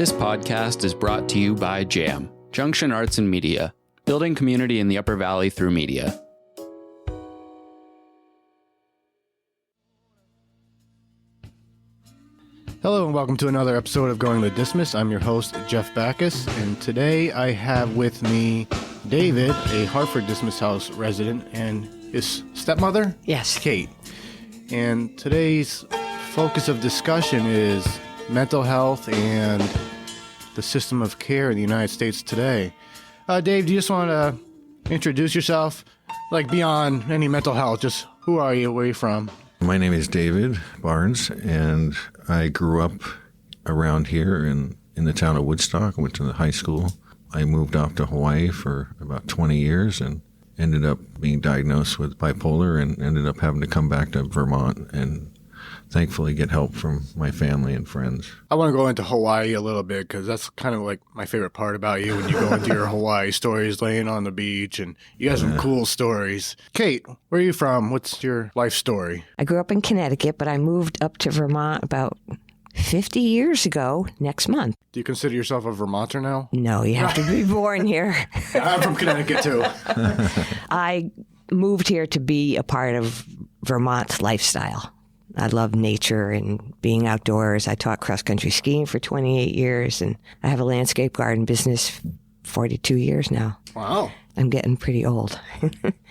This podcast is brought to you by JAM, Junction Arts and Media, building community in the Upper Valley through media. Hello and welcome to another episode of Going to Dismas. I'm your host, Jeff Backus, and today I have with me David, a Hartford Dismas resident, and his stepmother? Yes. Kate. And today's focus of discussion is mental health and the system of care in the United States today. Dave, do you just want to introduce yourself? Like beyond any mental health, just who are you, where are you from? My name is David Barnes, and I grew up around here in the town of Woodstock. I went to the high school. I moved off to Hawaii for about 20 years and ended up being diagnosed with bipolar and ended up having to come back to Vermont and thankfully get help from my family and friends. I want to go into Hawaii a little bit because that's kind of like my favorite part about you when you go into your Hawaii stories, laying on the beach, and you have some cool stories. Kate, where are you from? What's your life story? I grew up in Connecticut, but I moved up to Vermont about 50 years ago next month. Do you consider yourself a Vermonter now? No, you have to be born here. I'm from Connecticut too. I moved here to be a part of Vermont's lifestyle. I love nature and being outdoors. I taught cross-country skiing for 28 years, and I have a landscape garden business 42 years now. Wow. I'm getting pretty old.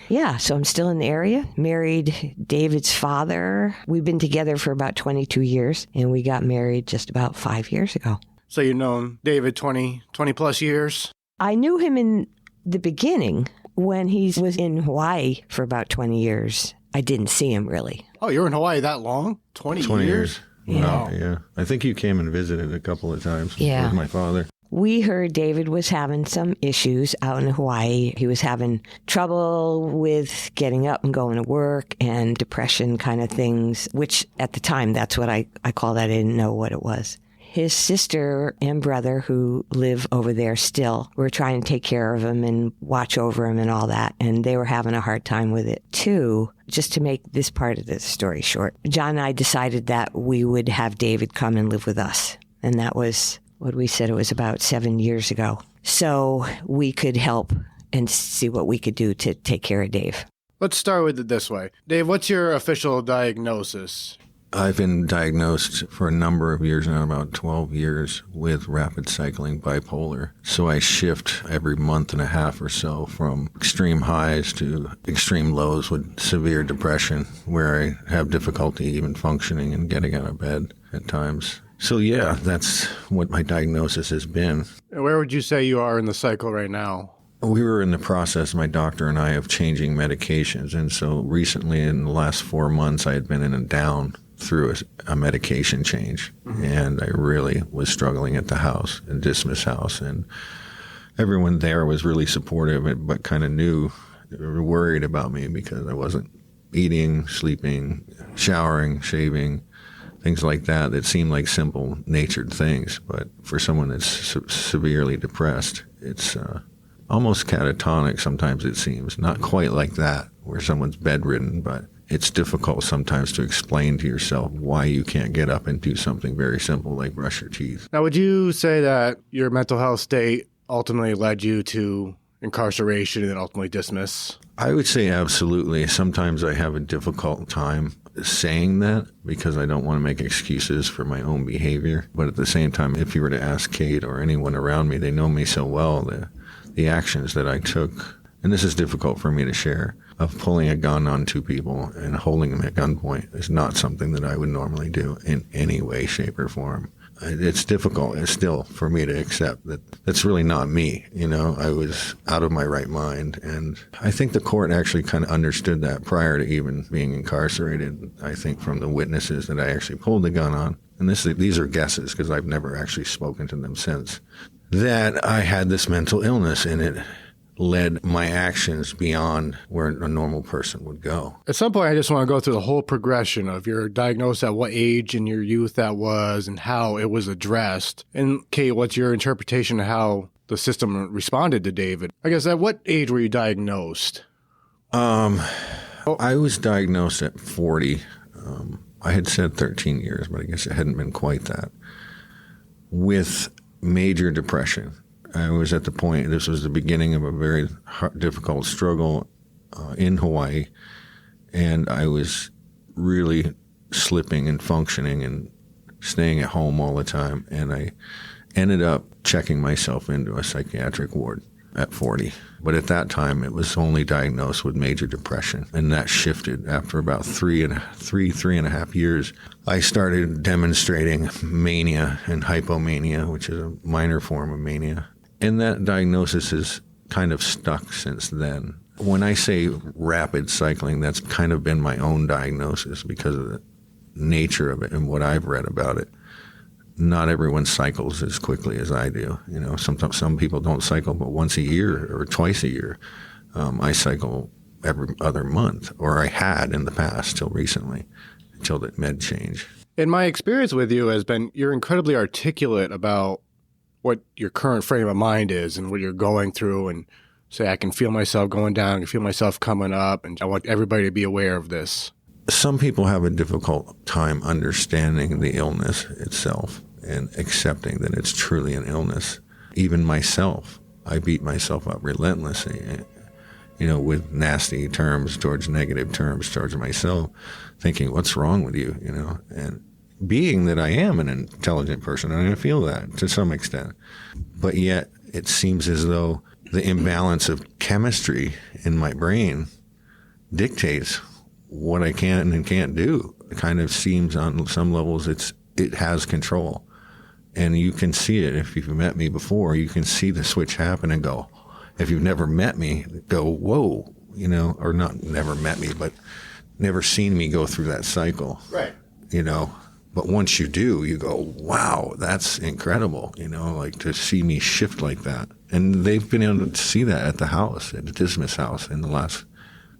Yeah, so I'm still in the area. Married David's father. We've been together for about 22 years, and we got married just about 5 years ago. So you've known David 20 plus years? I knew him in the beginning when he was in Hawaii for about 20 years. I didn't see him really. Oh, you were in Hawaii that long? 20 years? Yeah. Wow, yeah. I think you came and visited a couple of times with my father. We heard David was having some issues out in Hawaii. He was having trouble with getting up and going to work and depression kind of things, which at the time, that's what I called that. I didn't know what it was. His sister and brother, who live over there still, were trying to take care of him and watch over him and all that. And they were having a hard time with it, too. Just to make this part of the story short, John and I decided that we would have David come and live with us. And that was what we said. It was about 7 years ago. So we could help and see what we could do to take care of Dave. Let's start with it this way. Dave, what's your official diagnosis? I've been diagnosed for a number of years now, about 12 years, with rapid cycling bipolar. So I shift every month and a half or so from extreme highs to extreme lows with severe depression, where I have difficulty even functioning and getting out of bed at times. So yeah, that's what my diagnosis has been. Where would you say you are in the cycle right now? We were in the process, my doctor and I, of changing medications. And so recently, in the last 4 months, I had been in a down through a medication change. Mm-hmm. And I really was struggling at the house, in Dismas house. And everyone there was really supportive, but kind of were worried about me because I wasn't eating, sleeping, showering, shaving, things like that. That seemed like simple natured things. But for someone that's severely depressed, it's almost catatonic sometimes, it seems. Not quite like that, where someone's bedridden, but it's difficult sometimes to explain to yourself why you can't get up and do something very simple like brush your teeth. Now, would you say that your mental health state ultimately led you to incarceration and ultimately dismiss? I would say absolutely. Sometimes I have a difficult time saying that because I don't want to make excuses for my own behavior. But at the same time, if you were to ask Kate or anyone around me, they know me so well that the actions that I took, and this is difficult for me to share, of pulling a gun on two people and holding them at gunpoint is not something that I would normally do in any way, shape, or form. It's difficult still for me to accept that that's really not me. You know, I was out of my right mind. And I think the court actually kind of understood that prior to even being incarcerated. I think from the witnesses that I actually pulled the gun on, and these are guesses because I've never actually spoken to them since, that I had this mental illness, and it led my actions beyond where a normal person would go. At some point, I just want to go through the whole progression of your diagnosis, at what age in your youth that was, and how it was addressed. And Kate, what's your interpretation of how the system responded to David? I guess, at what age were you diagnosed? I was diagnosed at 40. I had said 13 years, but I guess it hadn't been quite that. With major depression. I was at the point, this was the beginning of a very difficult struggle in Hawaii, and I was really slipping and functioning and staying at home all the time, and I ended up checking myself into a psychiatric ward at 40. But at that time, it was only diagnosed with major depression, and that shifted after about three and a half years. I started demonstrating mania and hypomania, which is a minor form of mania, and that diagnosis has kind of stuck since then. When I say rapid cycling, that's kind of been my own diagnosis because of the nature of it and what I've read about it. Not everyone cycles as quickly as I do. Sometimes some people don't cycle but once a year or twice a year. I cycle every other month, or I had in the past till recently, until the med change. And my experience with you has been you're incredibly articulate about what your current frame of mind is and what you're going through, and say, I can feel myself going down, I can feel myself coming up, and I want everybody to be aware of this. Some people have a difficult time understanding the illness itself and accepting that it's truly an illness. Even myself, I beat myself up relentlessly, with nasty terms negative terms towards myself, thinking, what's wrong with you, and being that I am an intelligent person, and I feel that to some extent. But yet it seems as though the imbalance of chemistry in my brain dictates what I can and can't do. It kind of seems on some levels it has control. And you can see it. If you've met me before, you can see the switch happen and go. If you've never met me, go, whoa, or not never met me, but never seen me go through that cycle. Right. But once you do, you go, wow, that's incredible, like to see me shift like that. And they've been able to see that at the house, at the Dismas house in the last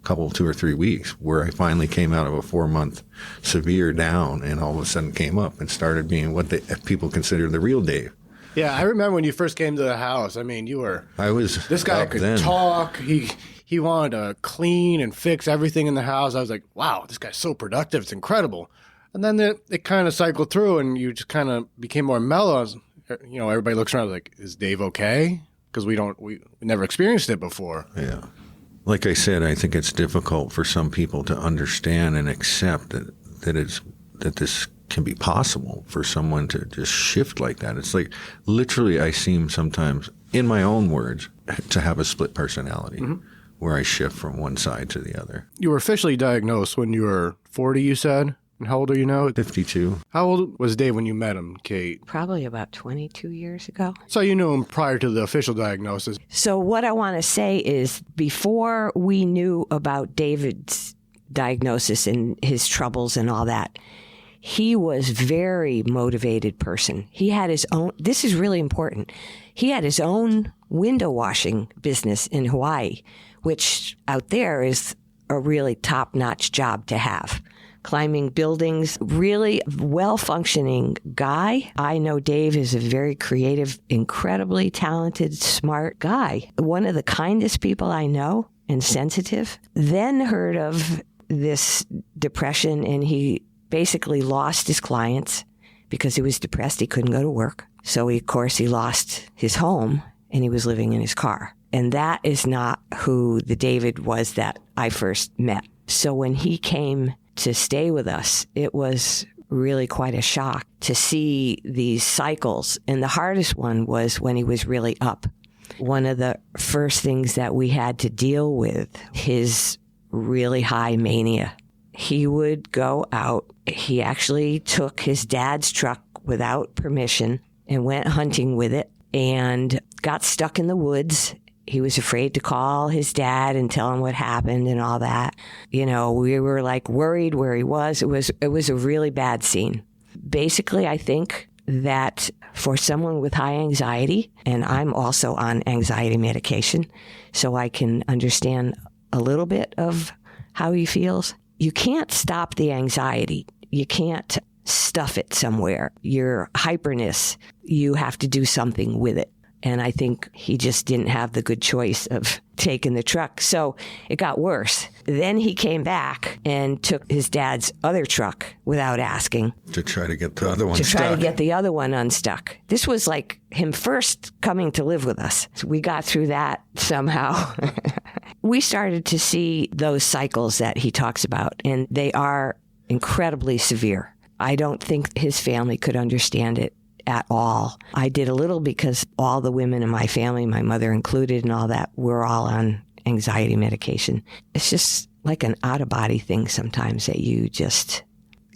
2 or 3 weeks, where I finally came out of a 4-month severe down and all of a sudden came up and started being what people consider the real Dave. Yeah, I remember when you first came to the house. I mean, this guy could then talk. He wanted to clean and fix everything in the house. I was like, wow, this guy's so productive. It's incredible. And then it kind of cycled through and you just kind of became more mellow. Everybody looks around like, is Dave okay? Because we never experienced it before. Yeah. Like I said, I think it's difficult for some people to understand and accept that this can be possible for someone to just shift like that. It's like literally I seem sometimes, in my own words, to have a split personality where I shift from one side to the other. You were officially diagnosed when you were 40, you said? And how old are you now? 52. How old was Dave when you met him, Kate? Probably about 22 years ago. So you knew him prior to the official diagnosis. So what I want to say is before we knew about David's diagnosis and his troubles and all that, he was a very motivated person. He had his own, this is really important, he had his own window washing business in Hawaii, which out there is a really top-notch job to have. Climbing buildings, really well-functioning guy. I know Dave is a very creative, incredibly talented, smart guy. One of the kindest people I know and sensitive. Then heard of this depression and he basically lost his clients because he was depressed. He couldn't go to work. So, of course, he lost his home and he was living in his car. And that is not who the David was that I first met. So when he came to stay with us, it was really quite a shock to see these cycles. And the hardest one was when he was really up. One of the first things that we had to deal with, his really high mania. He would go out. He actually took his dad's truck without permission and went hunting with it and got stuck in the woods. He was afraid to call his dad and tell him what happened and all that. We were like worried where he was. It was a really bad scene. Basically, I think that for someone with high anxiety, and I'm also on anxiety medication, so I can understand a little bit of how he feels. You can't stop the anxiety. You can't stuff it somewhere. Your hyperness, you have to do something with it. And I think he just didn't have the good choice of taking the truck. So it got worse. Then he came back and took his dad's other truck without asking. To try to get the other one To stuck. try to get the other one unstuck. This was like him first coming to live with us. So we got through that somehow. We started to see those cycles that he talks about, and they are incredibly severe. I don't think his family could understand it at all. I did a little because all the women in my family, my mother included and all that, we're all on anxiety medication. It's just like an out-of-body thing sometimes that you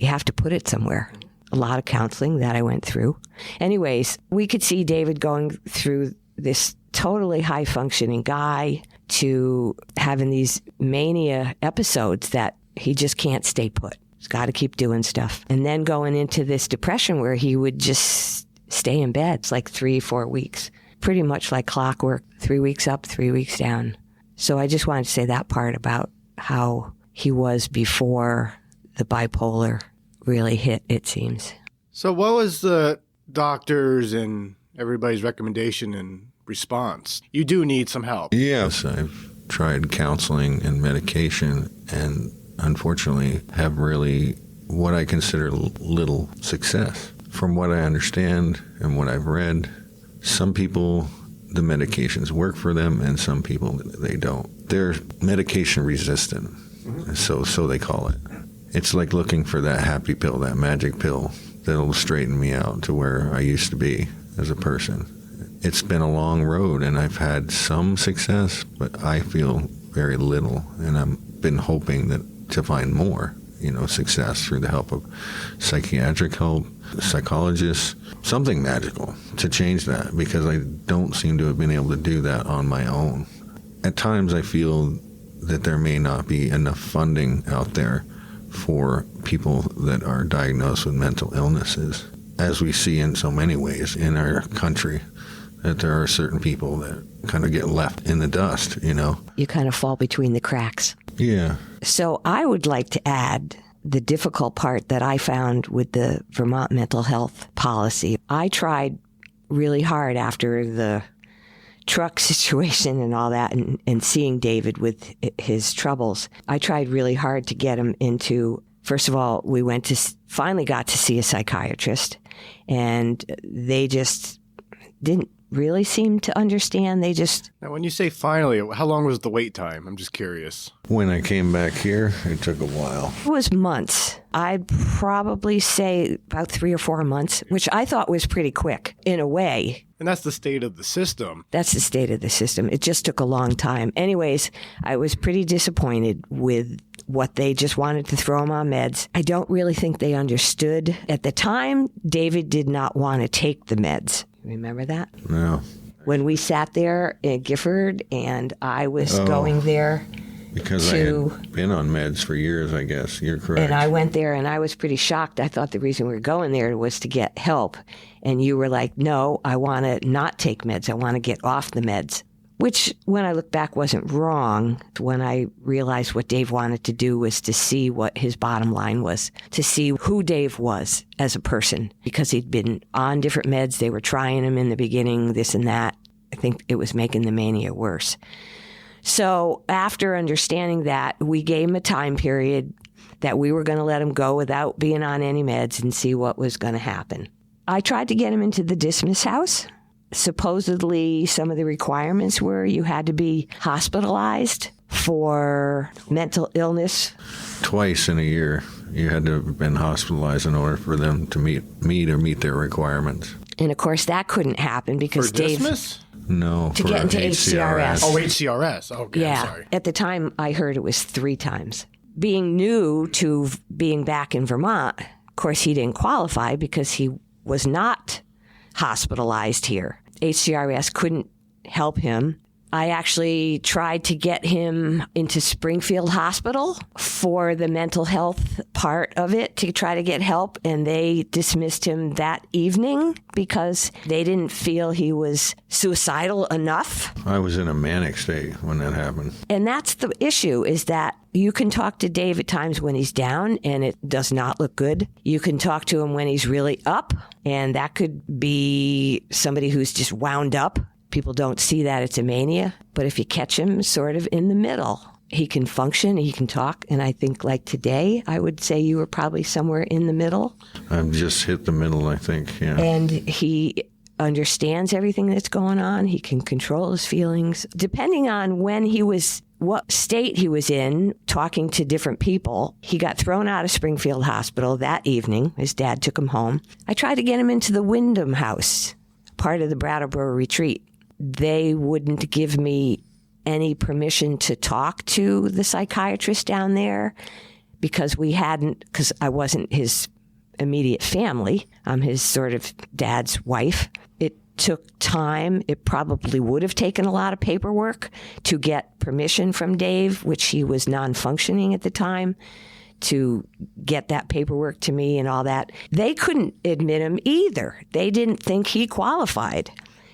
have to put it somewhere. A lot of counseling that I went through. Anyways, we could see David going through this totally high-functioning guy to having these mania episodes that he just can't stay put. He's got to keep doing stuff. And then going into this depression where he would just stay in bed. It's like 3-4 weeks, pretty much like clockwork, 3 weeks up, 3 weeks down. So I just wanted to say that part about how he was before the bipolar really hit, it seems. So what was the doctors and everybody's recommendation and response? You do need some help. Yes, I've tried counseling and medication, and unfortunately have really what I consider little success. From what I understand and what I've read, some people, the medications work for them, and some people, they don't. They're medication resistant, so they call it. It's like looking for that happy pill, that magic pill that'll straighten me out to where I used to be as a person. It's been a long road, and I've had some success, but I feel very little, and I've been hoping to find more, success through the help of psychiatric help, psychologists, something magical to change that, because I don't seem to have been able to do that on my own. At times I feel that there may not be enough funding out there for people that are diagnosed with mental illnesses, as we see in so many ways in our country, that there are certain people that kind of get left in the dust, You kind of fall between the cracks. Yeah. So I would like to add the difficult part that I found with the Vermont mental health policy. I tried really hard after the truck situation and all that, and seeing David with his troubles. I tried really hard to get him into, first of all, we finally got to see a psychiatrist, and they just didn't really seem to understand. Now, when you say finally, how long was the wait time? I'm just curious. When I came back here, it took a while. It was months. I'd probably say about 3 or 4 months, which I thought was pretty quick in a way. And that's the state of the system. That's the state of the system. It just took a long time. Anyways, I was pretty disappointed with what they just wanted to throw him on meds. I don't really think they understood. At the time, David did not want to take the meds. Remember that? No. When we sat there in Gifford and I was going there. Because I had been on meds for years, I guess. You're correct. And I went there and I was pretty shocked. I thought the reason we were going there was to get help. And you were like, no, I want to not take meds. I want to get off the meds. Which, when I look back, wasn't wrong. When I realized what Dave wanted to do was to see what his bottom line was, to see who Dave was as a person, because he'd been on different meds. They were trying him in the beginning, this and that. I think it was making the mania worse. So after understanding that, we gave him a time period that we were going to let him go without being on any meds and see what was going to happen. I tried to get him into the Dismas house. Supposedly, some of the requirements were you had to be hospitalized for mental illness. Twice in a year, you had to have been hospitalized in order for them to meet their requirements. And of course, that couldn't happen because For Dave... Dismas? No, To for get into HCRS. Oh, HCRS. Okay, Yeah. I'm sorry. At the time, I heard it was 3 times. Being new to being back in Vermont, of course, he didn't qualify because he was not hospitalized here. HCRS couldn't help him. I actually tried to get him into Springfield Hospital for the mental health part of it to try to get help, and they dismissed him that evening because they didn't feel he was suicidal enough. I was in a manic state when that happened. And that's the issue, is that you can talk to Dave at times when he's down and it does not look good. You can talk to him when he's really up, and that could be somebody who's just wound up people don't see that it's a mania, but if you catch him sort of in the middle, he can function, he can talk. And I think like today, I would say you were probably somewhere in the middle. I've just hit the middle, I think, yeah. And he understands everything that's going on. He can control his feelings. Depending on what state he was in, talking to different people, he got thrown out of Springfield Hospital that evening. His dad took him home. I tried to get him into the Wyndham House, part of the Brattleboro retreat. They wouldn't give me any permission to talk to the psychiatrist down there because I wasn't his immediate family. I'm his sort of dad's wife. It took time. It probably would have taken a lot of paperwork to get permission from Dave, which he was non-functioning at the time, to get that paperwork to me and all that. They couldn't admit him either. They didn't think he qualified.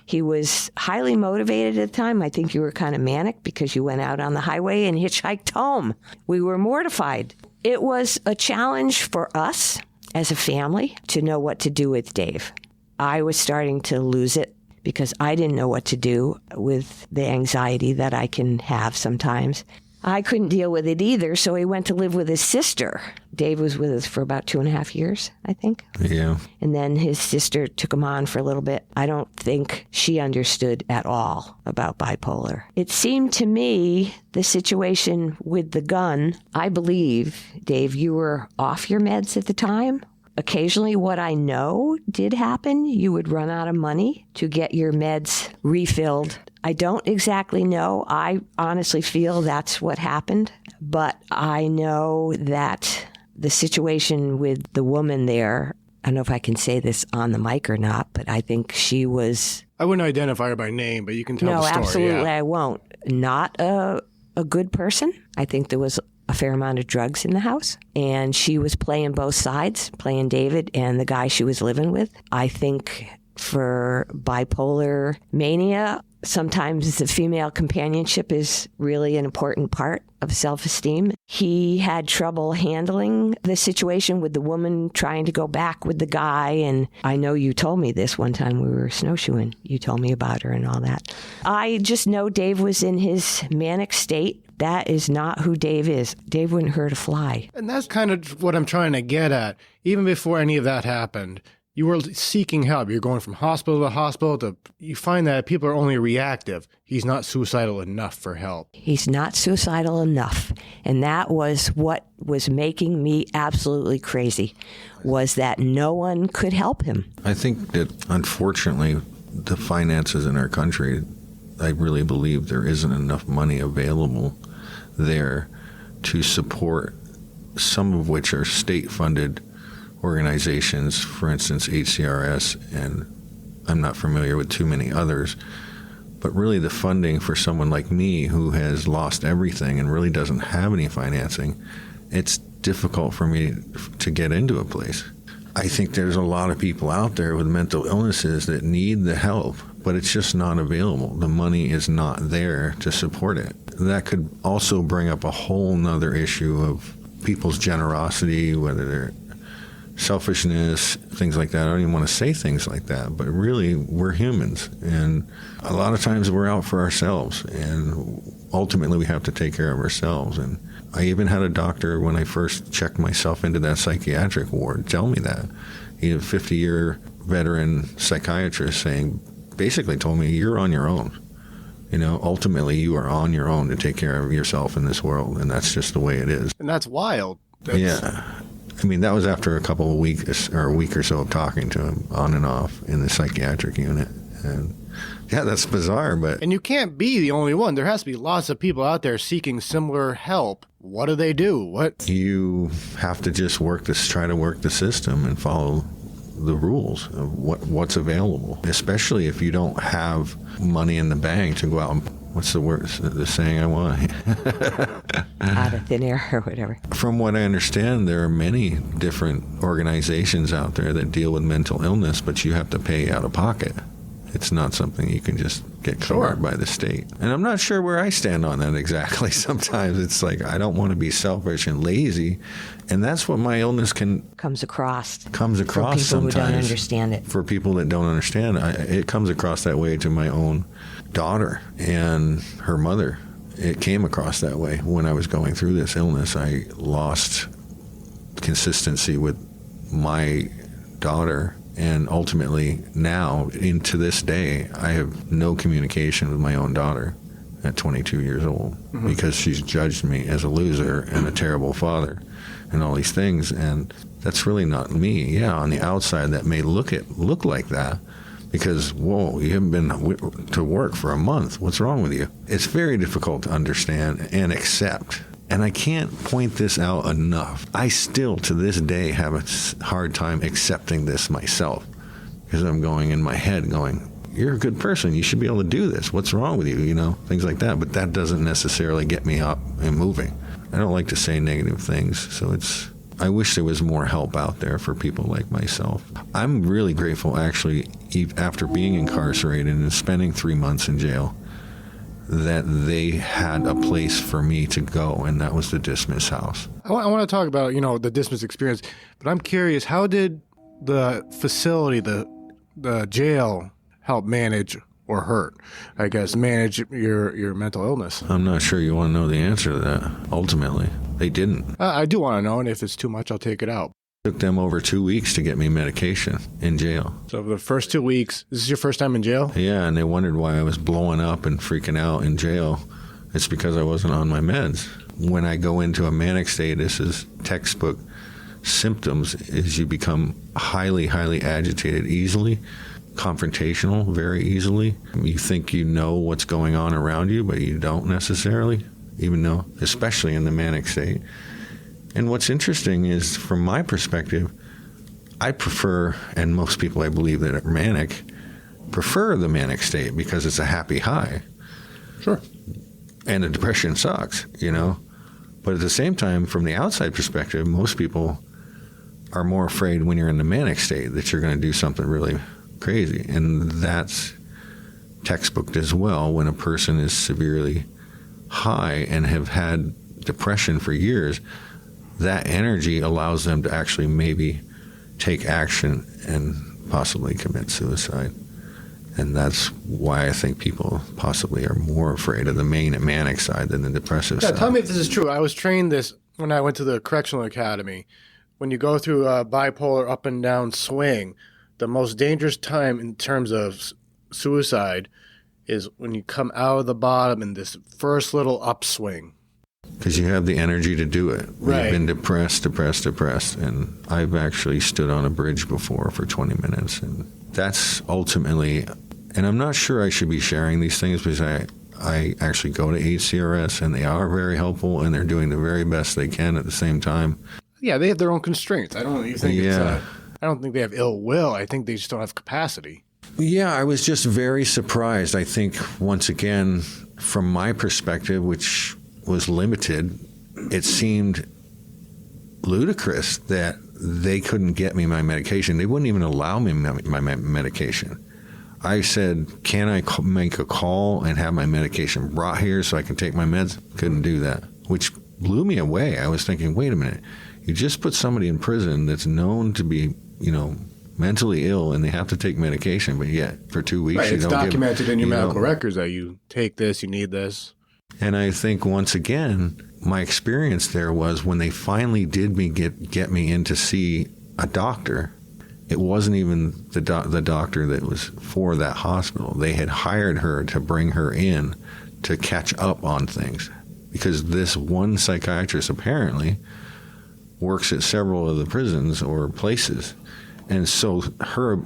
He was highly motivated at the time. I think you were kind of manic because you went out on the highway and hitchhiked home. We were mortified. It was a challenge for us as a family to know what to do with Dave. I was starting to lose it because I didn't know what to do with the anxiety that I can have sometimes. I couldn't deal with it either, so he went to live with his sister. Dave was with us for about 2.5 years, I think. Yeah. And then his sister took him on for a little bit. I don't think she understood at all about bipolar. It seemed to me the situation with the gun, I believe, Dave, you were off your meds at the time. Occasionally, what I know did happen, you would run out of money to get your meds refilled. I don't exactly know. I honestly feel that's what happened. But I know that the situation with the woman there, I don't know if I can say this on the mic or not, but I think she was... I wouldn't identify her by name, but you can tell the story. No, absolutely, yeah. I won't. Not a good person. I think there was a fair amount of drugs in the house. And she was playing both sides, playing David and the guy she was living with. I think for bipolar mania, sometimes the female companionship is really an important part of self-esteem. He had trouble handling the situation with the woman trying to go back with the guy. And I know you told me this one time we were snowshoeing. You told me about her and all that. I just know Dave was in his manic state. That is not who Dave is. Dave wouldn't hurt a fly. And that's kind of what I'm trying to get at. Even before any of that happened, you were seeking help. You're going from hospital to hospital. You find that people are only reactive. He's not suicidal enough for help. He's not suicidal enough. And that was what was making me absolutely crazy, was that no one could help him. I think that, unfortunately, the finances in our country, I really believe there isn't enough money available there to support some of which are state-funded organizations, for instance, HCRS, and I'm not familiar with too many others, but really the funding for someone like me who has lost everything and really doesn't have any financing, it's difficult for me to get into a place. I think there's a lot of people out there with mental illnesses that need the help, but it's just not available. The money is not there to support it. That could also bring up a whole nother issue of people's generosity, whether they're selfishness, things like that. I don't even want to say things like that, but really we're humans, and a lot of times we're out for ourselves, and ultimately we have to take care of ourselves. And I even had a doctor, when I first checked myself into that psychiatric ward, tell me that. He's a 50-year veteran psychiatrist basically told me, you're on your own. You know, ultimately you are on your own to take care of yourself in this world, and that's just the way it is. And that's wild. Yeah. I mean, that was after a couple of weeks or a week or so of talking to him on and off in the psychiatric unit. And yeah, that's bizarre, but... And you can't be the only one. There has to be lots of people out there seeking similar help. What do? What? You have to just try to work the system and follow the rules of what's available, especially if you don't have money in the bank to go out and... What's the saying I want? Out of thin air or whatever. From what I understand, there are many different organizations out there that deal with mental illness, but you have to pay out of pocket. It's not something you can just get covered by the state. And I'm not sure where I stand on that exactly. Sometimes it's like I don't want to be selfish and lazy, and that's what my illness comes across for people sometimes. Who don't understand it. For people that don't understand, it comes across that way to my own daughter and her mother. It came across that way when I was going through this illness. I lost consistency with my daughter, and ultimately now, into this day, I have no communication with my own daughter at 22 years old because she's judged me as a loser and a terrible father and all these things, and that's really not me. Yeah, on the outside, that may look like that because, whoa, you haven't been to work for a month. What's wrong with you? It's very difficult to understand and accept. And I can't point this out enough. I still, to this day, have a hard time accepting this myself because I'm going in my head going, you're a good person. You should be able to do this. What's wrong with you? You know, things like that. But that doesn't necessarily get me up and moving. I don't like to say negative things. So I wish there was more help out there for people like myself. I'm really grateful, actually, after being incarcerated and spending 3 months in jail, that they had a place for me to go, and that was the Dismas house. I want to talk about, the Dismas experience, but I'm curious, how did the facility, the jail, help manage or hurt, I guess, manage your mental illness? I'm not sure you want to know the answer to that. Ultimately, they didn't. I do want to know, and if it's too much, I'll take it out. It took them over 2 weeks to get me medication in jail. So for the first 2 weeks, this is your first time in jail? Yeah, and they wondered why I was blowing up and freaking out in jail. It's because I wasn't on my meds. When I go into a manic state, this is textbook symptoms, is you become highly, highly agitated easily, confrontational very easily. You think you know what's going on around you, but you don't necessarily, even though, especially in the manic state. And what's interesting is, from my perspective, I prefer, and most people I believe that are manic, prefer the manic state because it's a happy high. Sure. And the depression sucks, But at the same time, from the outside perspective, most people are more afraid when you're in the manic state that you're going to do something really crazy. And that's textbooked as well. When a person is severely high and have had depression for years, that energy allows them to actually maybe take action and possibly commit suicide. And that's why I think people possibly are more afraid of the manic side than the depressive side. Tell me if this is true. I was trained this when I went to the correctional academy. When you go through a bipolar up and down swing, the most dangerous time in terms of suicide is when you come out of the bottom in this first little upswing. Because you have the energy to do it. Right. You've been depressed. And I've actually stood on a bridge before for 20 minutes. And that's ultimately, and I'm not sure I should be sharing these things because I actually go to HCRS and they are very helpful and they're doing the very best they can at the same time. Yeah, they have their own constraints. I don't think they have ill will. I think they just don't have capacity. Yeah, I was just very surprised. I think, once again, from my perspective, which was limited, it seemed ludicrous that they couldn't get me my medication. They wouldn't even allow me my medication. I said, can I make a call and have my medication brought here so I can take my meds? Couldn't do that, which blew me away. I was thinking, wait a minute, you just put somebody in prison that's known to be, mentally ill and they have to take medication, but yet for 2 weeks right, you it's don't documented in your medical records that you take this, you need this. And I think, once again, my experience there was when they finally did get me in to see a doctor, it wasn't even the doctor that was for that hospital. They had hired her to bring her in to catch up on things because this one psychiatrist apparently works at several of the prisons or places. And so her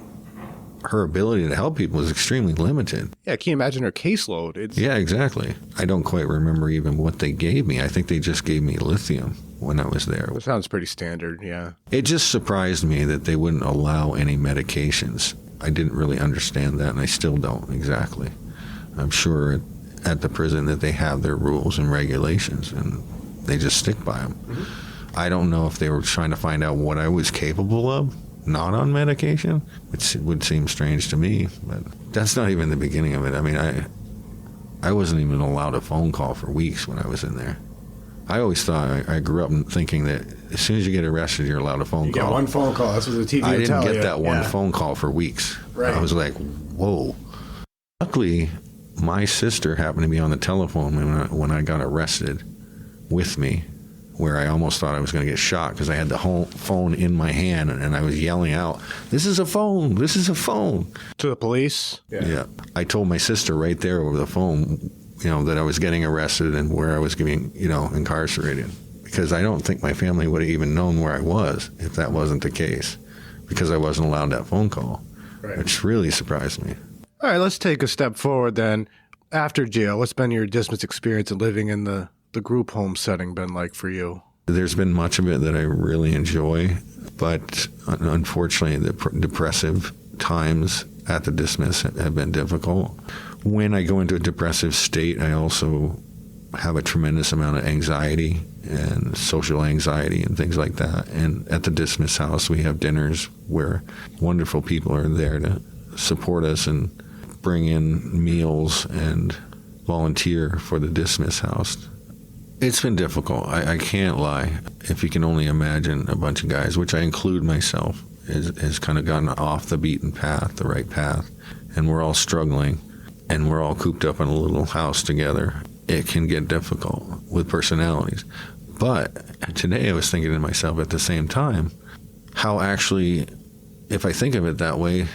ability to help people is extremely limited. Yeah, can you imagine her caseload? Yeah, exactly. I don't quite remember even what they gave me. I think they just gave me lithium when I was there. That sounds pretty standard, yeah. It just surprised me that they wouldn't allow any medications. I didn't really understand that, and I still don't exactly. I'm sure at the prison that they have their rules and regulations, and they just stick by them. Mm-hmm. I don't know if they were trying to find out what I was capable of not on medication, which would seem strange to me, but that's not even the beginning of it. I mean, I wasn't even allowed a phone call for weeks when I was in there. I always thought, I grew up thinking that as soon as you get arrested, you're allowed a phone call. You get one phone call. That's what the TV I would tell you. didn't get that one phone call for weeks. Right. I was like, whoa. Luckily, my sister happened to be on the telephone when I got arrested with me, where I almost thought I was going to get shot because I had the whole phone in my hand and I was yelling out, "This is a phone! This is a phone!" To the police? Yeah. I told my sister right there over the phone, that I was getting arrested and where I was getting, incarcerated. Because I don't think my family would have even known where I was if that wasn't the case, because I wasn't allowed that phone call, Right. which really surprised me. All right, let's take a step forward then. After jail, what's been your Dismas experience of living in the group home setting been like for you? There's been much of it that I really enjoy, but unfortunately the depressive times at the Dismas have been difficult. When I go into a depressive state, I also have a tremendous amount of anxiety and social anxiety and things like that. And at the Dismas house, we have dinners where wonderful people are there to support us and bring in meals and volunteer for the Dismas house. It's been difficult. I can't lie. If you can only imagine a bunch of guys, which I include myself, has kind of gotten off the beaten path, the right path, and we're all struggling, and we're all cooped up in a little house together. It can get difficult with personalities. But today I was thinking to myself at the same time, how actually, if I think of it that way,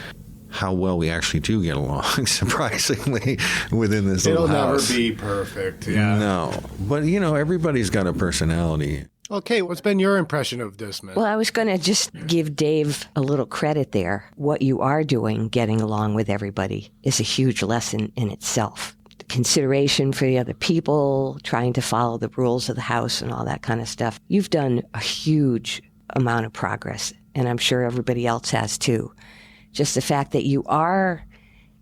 how well we actually do get along, surprisingly, within this little house. It'll never be perfect. Yeah. No. But, everybody's got a personality. Okay, what's been your impression of Dismas? Well, I was going to just give Dave a little credit there. What you are doing, getting along with everybody, is a huge lesson in itself. Consideration for the other people, trying to follow the rules of the house and all that kind of stuff. You've done a huge amount of progress, and I'm sure everybody else has too. Just the fact that you are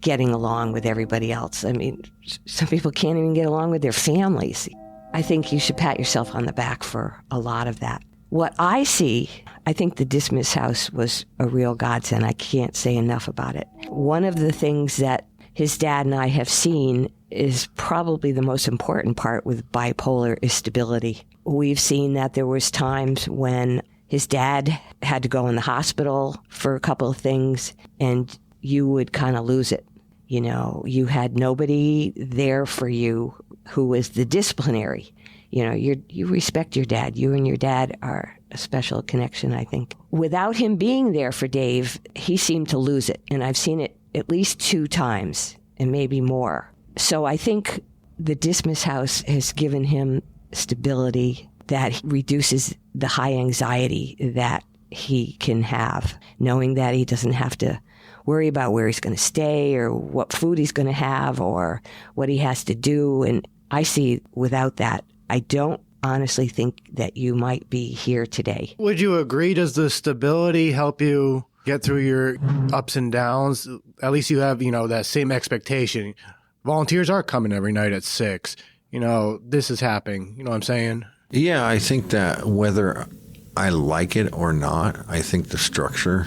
getting along with everybody else. I mean, some people can't even get along with their families. I think you should pat yourself on the back for a lot of that. What I see, I think the Dismas house was a real godsend. I can't say enough about it. One of the things that his dad and I have seen is probably the most important part with bipolar is stability. We've seen that there was times when his dad had to go in the hospital for a couple of things, and you would kind of lose it. You had nobody there for you who was the disciplinary. You respect your dad. You and your dad are a special connection, I think. Without him being there for Dave, he seemed to lose it. And I've seen it at least 2 times and maybe more. So I think the Dismas house has given him stability that reduces the high anxiety that he can have, knowing that he doesn't have to worry about where he's going to stay or what food he's going to have or what he has to do. And I see without that, I don't honestly think that you might be here today. Would you agree? Does the stability help you get through your ups and downs? At least you have, that same expectation. Volunteers are coming every night at 6. This is happening. You know what I'm saying? Yeah, I think that whether I like it or not, I think the structure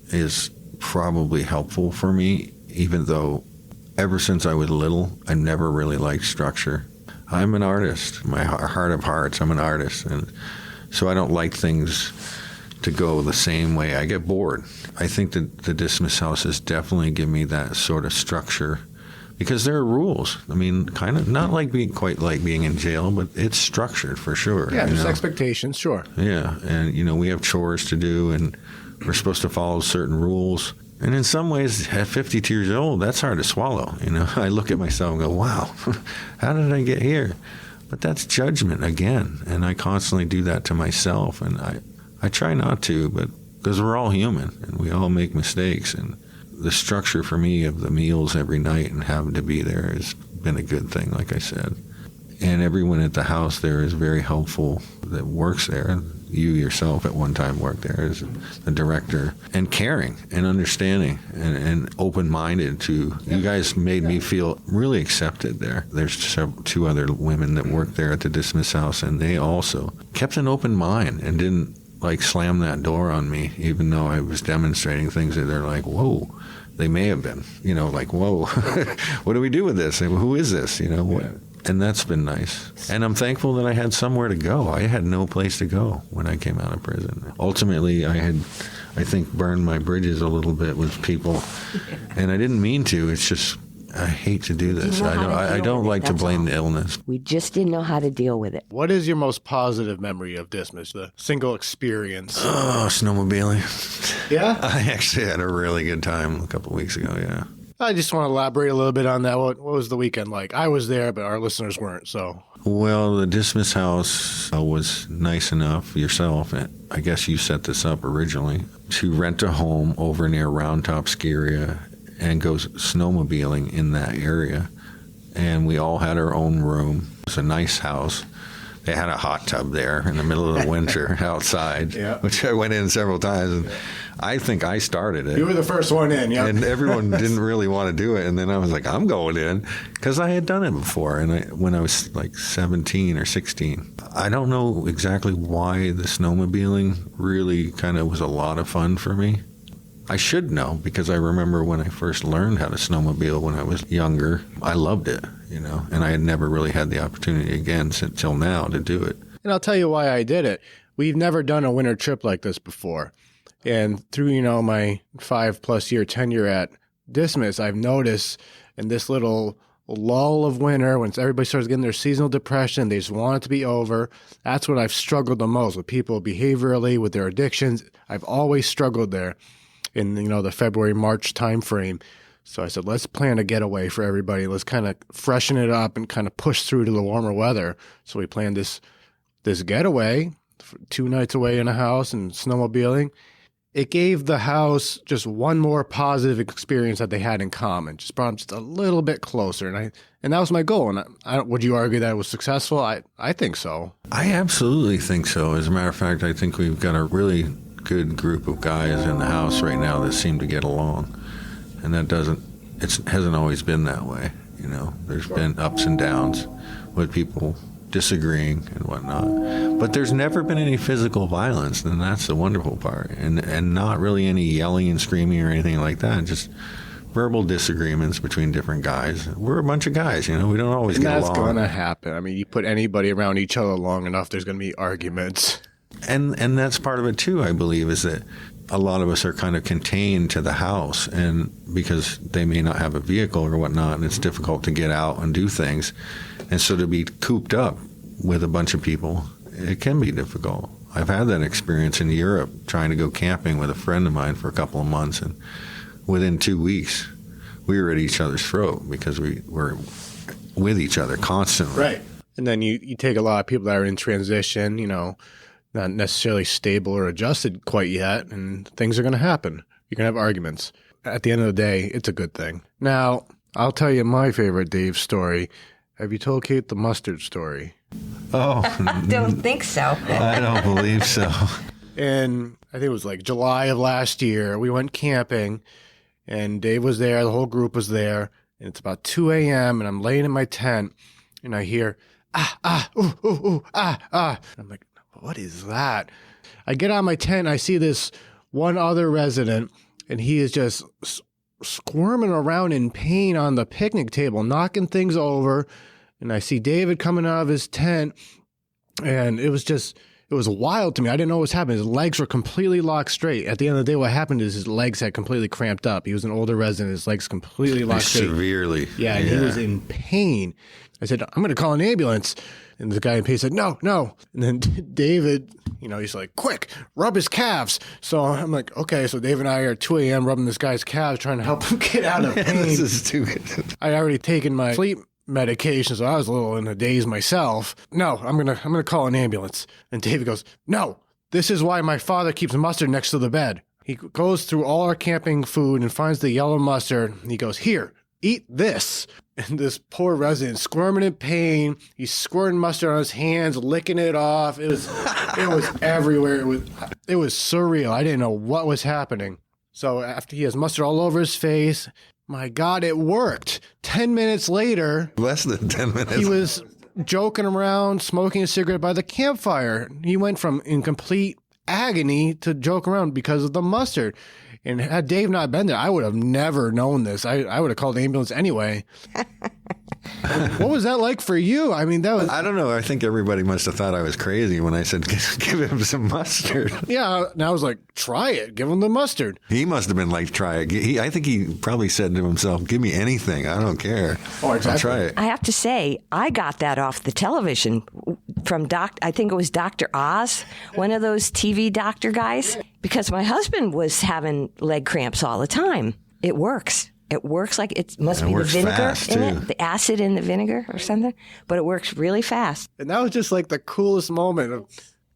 is probably helpful for me, even though ever since I was little, I never really liked structure. I'm an artist. My heart of hearts, I'm an artist. And so I don't like things to go the same way. I get bored. I think that the Dismas house has definitely given me that sort of structure because there are rules. I mean, kind of not like quite like being in jail, but it's structured for sure. Yeah, there's expectations, sure. Yeah, and we have chores to do, and we're supposed to follow certain rules. And in some ways, at 52 years old, that's hard to swallow. I look at myself and go, wow, how did I get here? But that's judgment again, and I constantly do that to myself, and I try not to, but because we're all human and we all make mistakes, and the structure for me of the meals every night and having to be there has been a good thing, like I said. And everyone at the house there is very helpful that works there. You yourself at one time worked there as a director, and caring and understanding and open-minded to, you guys made me feel really accepted there. There's 2 other women that worked there at the Dismas house, and they also kept an open mind and didn't like slam that door on me, even though I was demonstrating things that they're like, whoa, they may have been, like, whoa, what do we do with this? Who is this? And that's been nice. And I'm thankful that I had somewhere to go. I had no place to go when I came out of prison. Ultimately, I think, burned my bridges a little bit with people. And I didn't mean to. It's just, I hate to do this. I don't like to blame the illness. We just didn't know how to deal with it. What is your most positive memory of Dismas, the single experience? Oh, snowmobiling. Yeah? I actually had a really good time a couple of weeks ago, yeah. I just want to elaborate a little bit on that. What was the weekend like? I was there, but our listeners weren't, so. Well, the Dismas house was nice enough yourself, and I guess you set this up originally, to rent a home over near Round Top Ski Area and go snowmobiling in that area. And we all had our own room. It was a nice house. They had a hot tub there in the middle of the winter outside, which I went in several times. And I think I started it. You were the first one in, yeah. And everyone didn't really want to do it. And then I was like, I'm going in, because I had done it before. And when I was like 17 or 16. I don't know exactly why the snowmobiling really kind of was a lot of fun for me. I should know, because I remember when I first learned how to snowmobile when I was younger, I loved it, and I had never really had the opportunity again until now to do it. And I'll tell you why I did it. We've never done a winter trip like this before. And through, my 5+ year tenure at Dismas, I've noticed in this little lull of winter, when everybody starts getting their seasonal depression, they just want it to be over. That's when I've struggled the most with people behaviorally, with their addictions. I've always struggled there in, the February, March time frame. So I said, let's plan a getaway for everybody. Let's kind of freshen it up and kind of push through to the warmer weather. So we planned this getaway, 2 nights away in a house and snowmobiling. It gave the house just one more positive experience that they had in common. Just brought them just a little bit closer. And that was my goal. And would you argue that it was successful? I think so. I absolutely think so. As a matter of fact, I think we've got a really good group of guys in the house right now that seem to get along. And it hasn't always been that way. There's been ups and downs with people disagreeing and whatnot. But there's never been any physical violence, and that's the wonderful part. And not really any yelling and screaming or anything like that. Just verbal disagreements between different guys. We're a bunch of guys, we don't always get along. That's going to happen. I mean, you put anybody around each other long enough, there's going to be arguments. And that's part of it too, I believe, is that a lot of us are kind of contained to the house, and because they may not have a vehicle or whatnot, and it's difficult to get out and do things. And so to be cooped up with a bunch of people, it can be difficult. I've had that experience in Europe, trying to go camping with a friend of mine for a couple of months, and within 2 weeks, we were at each other's throat because we were with each other constantly. Right. And then you take a lot of people that are in transition, not necessarily stable or adjusted quite yet, and things are going to happen. You're going to have arguments. At the end of the day, it's a good thing. Now, I'll tell you my favorite Dave story. Have you told Kate the mustard story? Oh. I don't think so. I don't believe so. And I think it was like July of last year. We went camping, and Dave was there. The whole group was there. And it's about 2 a.m., and I'm laying in my tent, and I hear, ooh. I'm like, what is that? I get on my tent, I see this one other resident, and he is just squirming around in pain on the picnic table, knocking things over. And I see David coming out of his tent, and it was wild to me. I didn't know what was happening. His legs were completely locked straight. At the end of the day, what happened is his legs had completely cramped up. He was an older resident. His legs completely locked straight. Severely. Yeah, and he was in pain. I said, I'm going to call an ambulance. And the guy in pain said, no. And then David, he's like, quick, rub his calves. So I'm like, okay. So Dave and I are at 2 a.m. rubbing this guy's calves, trying to help him get out of pain. This is too good. I already taken my sleep medication, so I was a little in a daze myself. No, I'm gonna call an ambulance. And David goes, no, this is why my father keeps mustard next to the bed. He goes through all our camping food and finds the yellow mustard. And he goes, here, eat this. And this poor resident, squirming in pain, he's squirting mustard on his hands, licking it off. It was everywhere. It was surreal. I didn't know what was happening. So after he has mustard all over his face, my God, it worked. 10 minutes later, less than 10 minutes, he was joking around, smoking a cigarette by the campfire. He went from in complete agony to joke around because of the mustard. And had Dave not been there, I would have never known this. I would have called the ambulance anyway. What was that like for you? I mean, that was... I don't know. I think everybody must have thought I was crazy when I said, give him some mustard. Yeah, and I was like, try it. Give him the mustard. He must have been like, try it. I think he probably said to himself, give me anything. I don't care. Oh, exactly. I'll try it. I have to say, I got that off the television from I think it was Dr. Oz, one of those TV doctor guys, because my husband was having leg cramps all the time. It works. It works like it must be the vinegar in it, the acid in the vinegar or something, but it works really fast. And that was just like the coolest moment of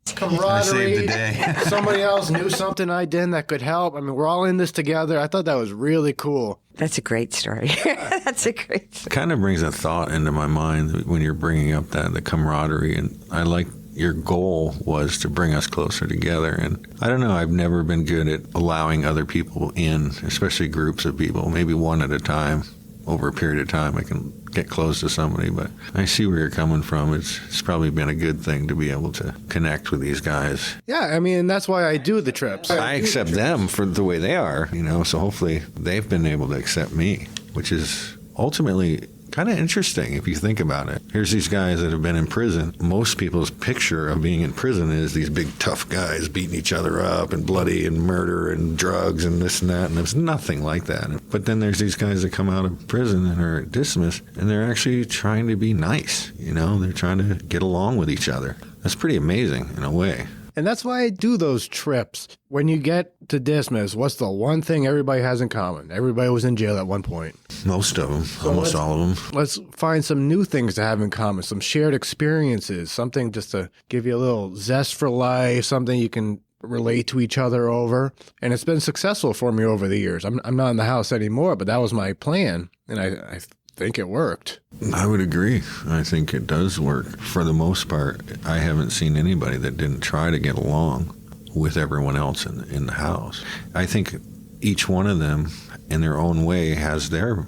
camaraderie. I saved the day. Somebody else knew something I didn't that could help. I mean, we're all in this together. I thought that was really cool. That's a great story. That's a great story. It kind of brings a thought into my mind when you're bringing up the camaraderie. And I like your goal was to bring us closer together. And I don't know, I've never been good at allowing other people in, especially groups of people, maybe one at a time. Over a period of time, I can get close to somebody, but I see where you're coming from. It's probably been a good thing to be able to connect with these guys. Yeah, I mean, and that's why I do the trips. I accept them for the way they are, so hopefully they've been able to accept me, which is ultimately kind of interesting if you think about it. Here's these guys that have been in prison. Most people's picture of being in prison is these big tough guys beating each other up and bloody and murder and drugs and this and that, and it's nothing like that. But then there's these guys that come out of prison and are at Dismas, and they're actually trying to be nice. They're trying to get along with each other. That's pretty amazing in a way. And that's why I do those trips. When you get to Dismas, what's the one thing everybody has in common? Everybody was in jail at one point. Most of them, almost all of them. Let's find some new things to have in common, some shared experiences, something just to give you a little zest for life, something you can relate to each other over. And it's been successful for me over the years. I'm not in the house anymore, but that was my plan. And I think it worked. I would agree. I think it does work. For the most part, I haven't seen anybody that didn't try to get along with everyone else in the house. I think each one of them, in their own way, has their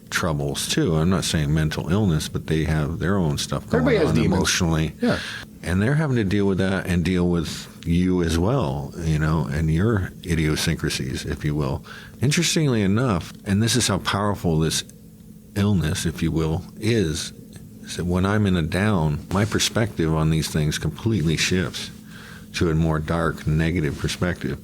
troubles, too. I'm not saying mental illness, but they have their own stuff going on emotionally. Yeah. And they're having to deal with that and deal with you as well, and your idiosyncrasies, if you will. Interestingly enough, and this is how powerful this illness, if you will, is that when I'm in a down, my perspective on these things completely shifts to a more dark, negative perspective.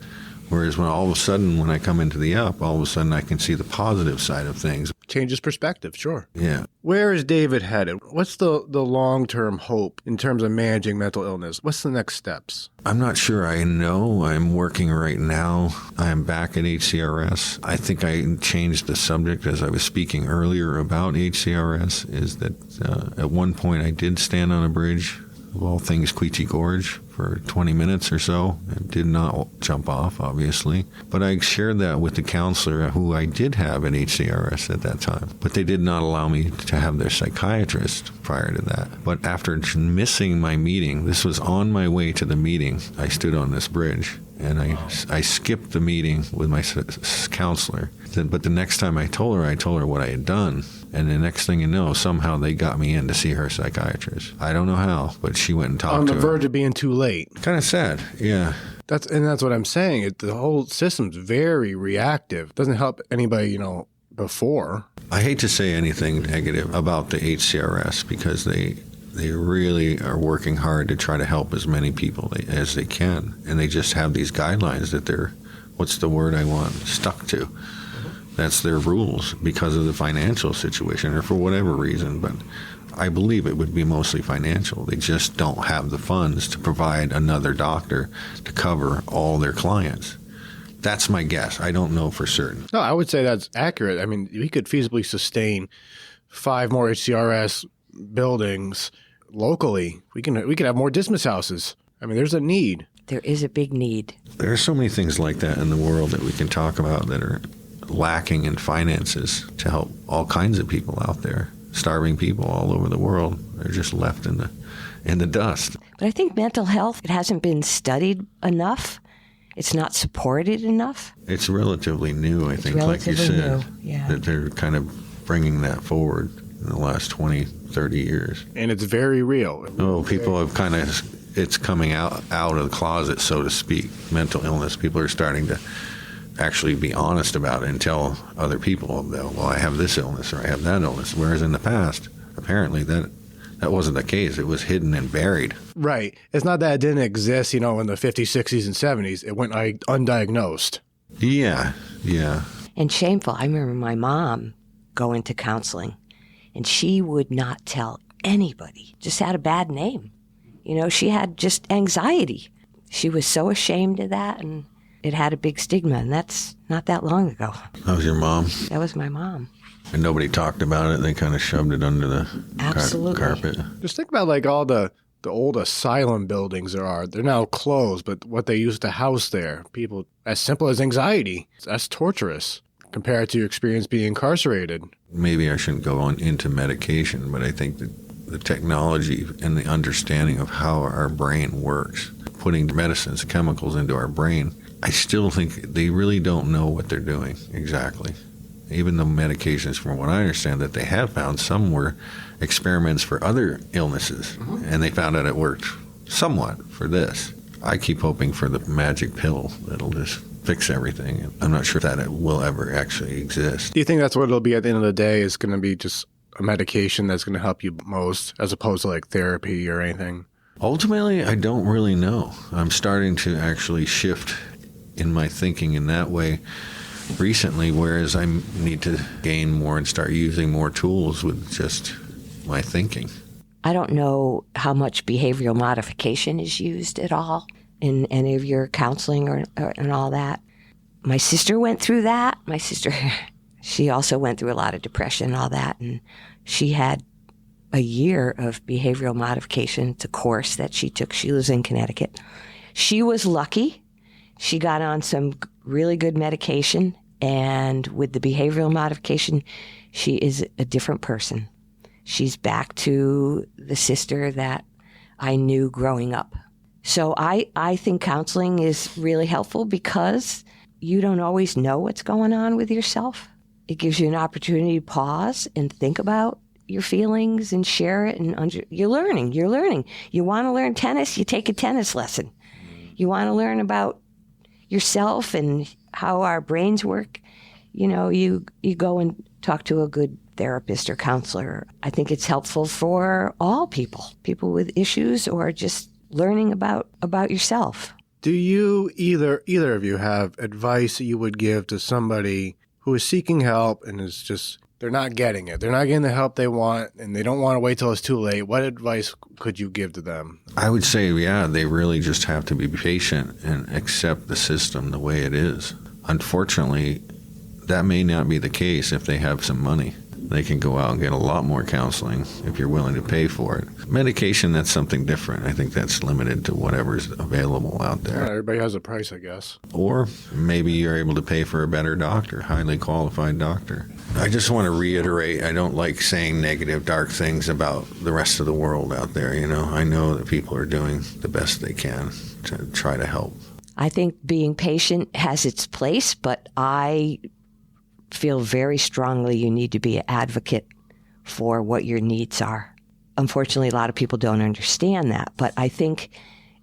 Whereas when all of a sudden, when I come into the up, all of a sudden I can see the positive side of things. Changes perspective, sure. Yeah. Where is David headed? What's the long-term hope in terms of managing mental illness? What's the next steps? I'm not sure. I know I'm working right now. I'm back at HCRS. I think I changed the subject as I was speaking earlier about HCRS, is that at one point I did stand on a bridge of all things Quechee Gorge for 20 minutes or so. I did not jump off, obviously. But I shared that with the counselor who I did have at HCRS at that time. But they did not allow me to have their psychiatrist prior to that. But after missing my meeting, this was on my way to the meeting, I stood on this bridge. And I skipped the meeting with my counselor. But the next time I told her what I had done. And the next thing you know, somehow they got me in to see her psychiatrist. I don't know how, but she went and talked to her. On the verge of being too late. Kind of sad, yeah. That's what I'm saying. The whole system's very reactive. Doesn't help anybody, before. I hate to say anything negative about the HCRS because they really are working hard to try to help as many people as they can. And they just have these guidelines that they're, what's the word I want, stuck to. That's their rules because of the financial situation or for whatever reason. But I believe it would be mostly financial. They just don't have the funds to provide another doctor to cover all their clients. That's my guess. I don't know for certain. No, I would say that's accurate. I mean, we could feasibly sustain 5 more HCRS buildings locally. We could have more Dismas houses. I mean, there's a need. There is a big need. There are so many things like that in the world that we can talk about that are lacking in finances to help all kinds of people out there. Starving people all over the world. They're just left in the dust. But I think mental health, it hasn't been studied enough. It's not supported enough. It's relatively new, I think, like you said. Yeah. That they're kind of bringing that forward in the last 20, 30 years. And it's very real. Oh, people have kind of it's coming out of the closet, so to speak. Mental illness, people are starting to actually be honest about it and tell other people, well, I have this illness or I have that illness. Whereas in the past, apparently that wasn't the case. It was hidden and buried. Right. It's not that it didn't exist, in the 50s, 60s, and 70s. It went undiagnosed. Yeah. And shameful. I remember my mom going to counseling, and she would not tell anybody. Just had a bad name. She had just anxiety. She was so ashamed of that, and it had a big stigma, and that's not that long ago. That was your mom? That was my mom. And nobody talked about it? They kind of shoved it under the carpet? Just think about all the old asylum buildings there are. They're now closed, but what they used to house there, people, as simple as anxiety, that's torturous compared to your experience being incarcerated. Maybe I shouldn't go into medication, but I think that the technology and the understanding of how our brain works, putting medicines, chemicals into our brain, I still think they really don't know what they're doing exactly. Even the medications, from what I understand, that they have found, some were experiments for other illnesses, and they found out it worked somewhat for this. I keep hoping for the magic pill that'll just fix everything. I'm not sure that it will ever actually exist. Do you think that's what it'll be at the end of the day, is going to be just a medication that's going to help you most, as opposed to therapy or anything? Ultimately, I don't really know. I'm starting to actually shift in my thinking in that way recently, whereas I need to gain more and start using more tools with just my thinking. I don't know how much behavioral modification is used at all in any of your counseling or and all that. My sister went through that. My sister, she also went through a lot of depression and all that, and she had a year of behavioral modification. It's a course that she took. She lives in Connecticut. She was lucky. She got on some really good medication, and with the behavioral modification, she is a different person. She's back to the sister that I knew growing up. So I think counseling is really helpful because you don't always know what's going on with yourself. It gives you an opportunity to pause and think about your feelings and share it. And you're learning. You want to learn tennis, you take a tennis lesson. You want to learn about yourself and how our brains work, you go and talk to a good therapist or counselor. I think it's helpful for all people with issues or just learning about yourself. Do you, either of you, have advice that you would give to somebody who is seeking help and is just, they're not getting it. They're not getting the help they want, and they don't want to wait till it's too late. What advice could you give to them? I would say, they really just have to be patient and accept the system the way it is. Unfortunately, that may not be the case if they have some money. They can go out and get a lot more counseling if you're willing to pay for it. Medication, that's something different. I think that's limited to whatever's available out there. Yeah, everybody has a price, I guess. Or maybe you're able to pay for a better doctor, highly qualified doctor. I just want to reiterate, I don't like saying negative, dark things about the rest of the world out there. I know that people are doing the best they can to try to help. I think being patient has its place, but I feel very strongly you need to be an advocate for what your needs are. Unfortunately, a lot of people don't understand that, but I think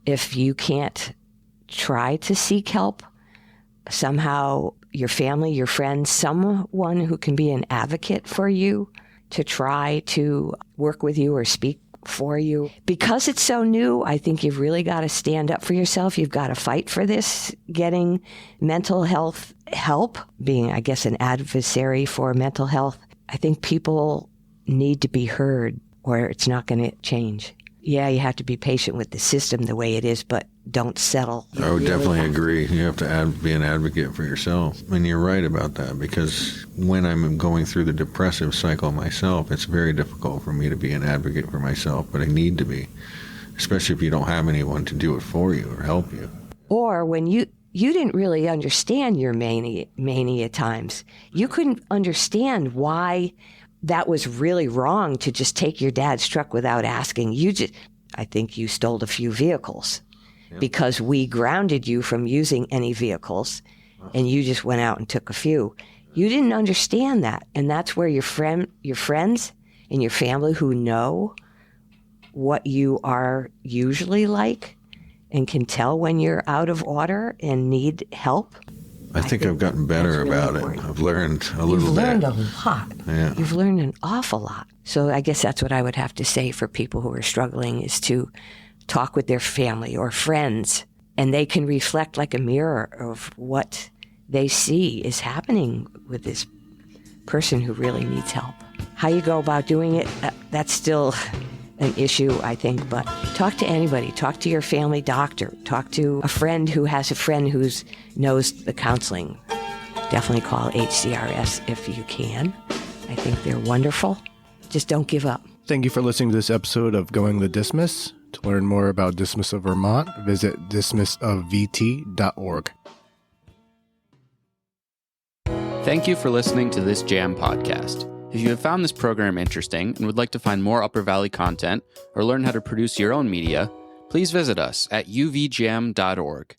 if you can't try to seek help, somehow your family, your friends, someone who can be an advocate for you to try to work with you or speak for you. Because it's so new, I think you've really got to stand up for yourself. You've got to fight for this, getting mental health help, being, I guess, an adversary for mental health. I think people need to be heard or it's not going to change. Yeah, you have to be patient with the system the way it is, but don't settle. I would definitely agree. You have to be an advocate for yourself. And you're right about that, because when I'm going through the depressive cycle myself, it's very difficult for me to be an advocate for myself, but I need to be, especially if you don't have anyone to do it for you or help you. Or when you didn't really understand your mania times. You couldn't understand why that was really wrong to just take your dad's truck without asking. I think you stole a few vehicles because we grounded you from using any vehicles, and you just went out and took a few. You didn't understand that, and that's where your friends and your family who know what you are usually like and can tell when you're out of order and need help. I think I've gotten better really about important. it. I've learned a little You've bit. learned a lot. Yeah. You've learned an awful lot. So I guess that's what I would have to say for people who are struggling, is to talk with their family or friends, and they can reflect like a mirror of what they see is happening with this person who really needs help. How you go about doing it, that's still an issue, I think, but talk to anybody. Talk to your family doctor. Talk to a friend who has a friend who knows the counseling. Definitely call HCRS if you can. I think they're wonderful. Just don't give up. Thank you for listening to this episode of Going the Dismas. To learn more about Dismas of Vermont, visit dismasofvt.org. Thank you for listening to this Jam podcast. If you have found this program interesting and would like to find more Upper Valley content or learn how to produce your own media, please visit us at uvjam.org.